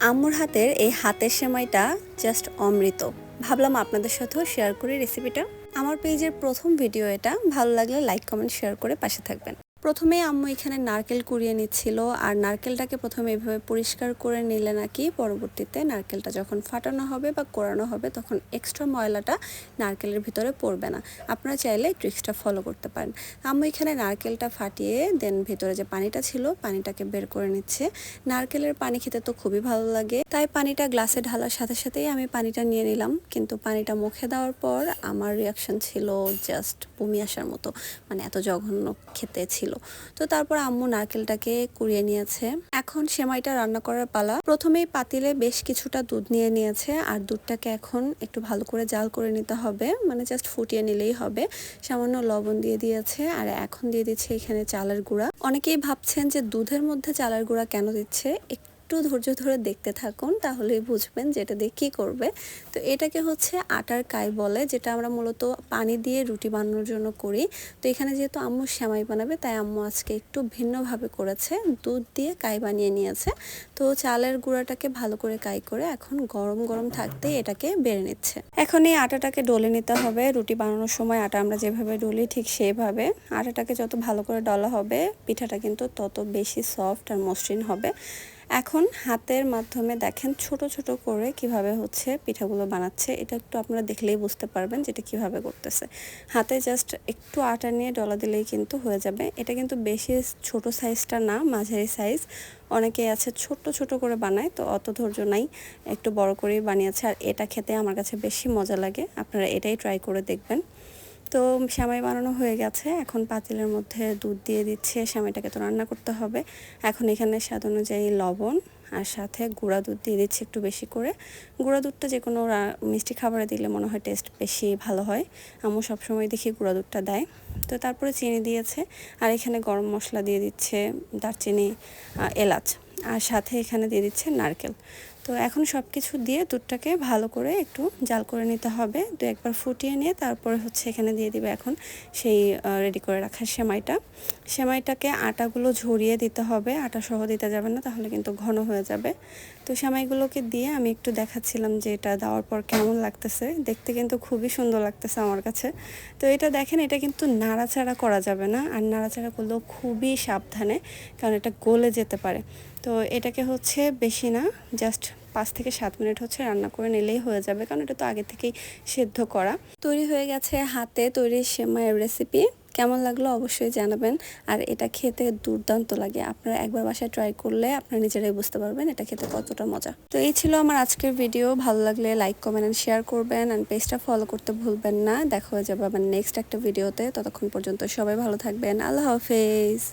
আম্মুর হাতের এই হাতের সেমাইটা জাস্ট অমৃত। ভাবলাম আপনাদের সাথেও শেয়ার করি রেসিপিটা। আমার পেজের প্রথম ভিডিও এটা। ভালো লাগলে লাইক কমেন্ট শেয়ার করে পাশে থাকবেন। প্রথমে আম্মু এখানে নারকেল কুড়িয়ে নিচ্ছিল, আর নারকেলটাকে প্রথমে এভাবে পরিষ্কার করে নিলে নাকি পরবর্তীতে নারকেলটা যখন ফাটানো হবে বা কোরানো হবে তখন এক্সট্রা ময়লাটা নারকেলের ভিতরে পড়বে না। আপনারা চাইলে ট্রিক্সটা ফলো করতে পারেন। আম্মু এখানে নারকেলটা ফাটিয়ে দেন ভেতরে যে পানিটা ছিল পানিটাকে বের করে নিচ্ছে। নারকেলের পানি খেতে তো খুবই ভালো লাগে, তাই পানিটা গ্লাসে ঢালার সাথে সাথেই আমি পানিটা নিয়ে নিলাম। কিন্তু পানিটা মুখে দেওয়ার পর আমার রিয়াকশন ছিল জাস্ট বমি আসার মতো, মানে এত জঘন্য খেতে ছিল। তো তারপর আম্মু নারকেলটাকে কুড়িয়ে নিয়েছে। এখন সেমাইটা রান্না করার পালা। প্রথমেই পাতিলে বেশ কিছুটা দুধ নিয়ে নিয়েছে, আর দুধটাকে এখন একটু ভালো করে জাল করে নিতে হবে, মানে জাস্ট ফুটিয়ে নিলেই হবে। সামান্য লবণ দিয়ে দিয়েছে, আর এখন দিয়ে দিচ্ছে এখানে চালের গুঁড়া। অনেকেই ভাবছেন যে দুধের মধ্যে চালের গুঁড়া কেন দিচ্ছে, একটু ধৈর্য ধরে দেখতে থাকুন, তাহলেই বুঝবেন যেটা দিয়ে কী করবে। তো এটাকে হচ্ছে আটার কাই বলে, যেটা আমরা মূলত পানি দিয়ে রুটি বানানোর জন্য করি। তো এখানে যেহেতু আম্মু সেমাই বানাবে, তাই আম্মু আজকে একটু ভিন্নভাবে করেছে, দুধ দিয়ে কাই বানিয়ে নিয়েছে। তো চালের গুঁড়াটাকে ভালো করে কাই করে এখন গরম গরম থাকতেই এটাকে বেড়ে নিচ্ছে। এখন এই আটাটাকে ডলে নিতে হবে। রুটি বানানোর সময় আটা আমরা যেভাবে ডলি ঠিক সেভাবে আটাটাকে যত ভালো করে ডলা হবে পিঠাটা কিন্তু তত বেশি সফট আর মসৃণ হবে। এখন হাতের মাধ্যমে দেখেন ছোট ছোট করে কিভাবে হচ্ছে পিঠাগুলো বানাচ্ছে। এটা একটু আপনারা দেখলেই বুঝতে পারবেন যেটা কিভাবে করতেছে। হাতে জাস্ট একটু আটা নিয়ে ডলা দিলেই কিন্তু হয়ে যাবে। এটা কিন্তু বেশি ছোট সাইজটা না, মাঝারি সাইজ। অনেকেই আছে ছোট ছোট করে বানায়, তো অত ধৈর্য নাই, একটু বড় করেই বানিয়েছে। আর এটা খেতে আমার কাছে বেশি মজা লাগে, আপনারা এটাই ট্রাই করে দেখবেন। তো সেমাই বানানো হয়ে গেছে। এখন পাতিলের মধ্যে দুধ দিয়ে দিচ্ছে, সেমাইটাকে তো রান্না করতে হবে। এখন এখানে স্বাদ অনুযায়ী লবণ আর সাথে গুঁড়া দুধ দিয়ে দিচ্ছি একটু বেশি করে। গুঁড়া দুধটা যে কোনো মিষ্টি খাবারে দিলে মনে হয় টেস্ট বেশি ভালো হয়। আম্মু সবসময় দেখি গুঁড়া দুধটা দেয়। তো তারপরে চিনি দিয়েছে, আর এখানে গরম মশলা দিয়ে দিচ্ছে, দারচিনি, এলাচ, আর সাথে এখানে দিয়ে দিচ্ছে নারকেল। তো এখন সব কিছু দিয়ে দুধটাকে ভালো করে একটু জাল করে নিতে হবে। তো একবার ফুটিয়ে নিয়ে তারপরে হচ্ছে এখানে দিয়ে দিবে এখন সেই রেডি করে রাখা সেমাইটাকে আটাগুলো ঝরিয়ে দিতে হবে, আটা সহ দিতে যাবে না, তাহলে কিন্তু ঘন হয়ে যাবে। তো সেমাইগুলোকে দিয়ে আমি একটু দেখাচ্ছিলাম যে এটা দেওয়ার পর কেমন লাগতেছে। দেখতে কিন্তু খুবই সুন্দর লাগতেছে আমার কাছে। তো এটা দেখেন, এটা কিন্তু নাড়াচাড়া করা যাবে না, আর নাড়াচাড়া করলেও খুবই সাবধানে, কারণ এটা গলে যেতে পারে। তো এটাকে হচ্ছে বেশি না, জাস্ট 5 থেকে 7 মিনিট হচ্ছে রান্না করে নিলেই হয়ে যাবে, কারণ এটা তো আগে থেকেই সেদ্ধ করা। তৈরি হয়ে গেছে হাতে তৈরি সেমাইয়ের রেসিপি। কেমন লাগলো অবশ্যই জানাবেন। আর এটা খেতে দুর্দান্ত লাগে, আপনারা একবার বাসায় ট্রাই করলে আপনারা নিজেরাই বুঝতে পারবেন এটা খেতে কতটা মজা। তো এই ছিল আমার আজকের ভিডিও। ভালো লাগলে লাইক কমেন্ট এন্ড শেয়ার করবেন, আর পেজটা ফলো করতে ভুলবেন না। দেখা হয়ে যাবে আবার নেক্সট একটা ভিডিওতে। ততক্ষণ পর্যন্ত সবাই ভালো থাকবেন। আল্লাহ হাফেজ।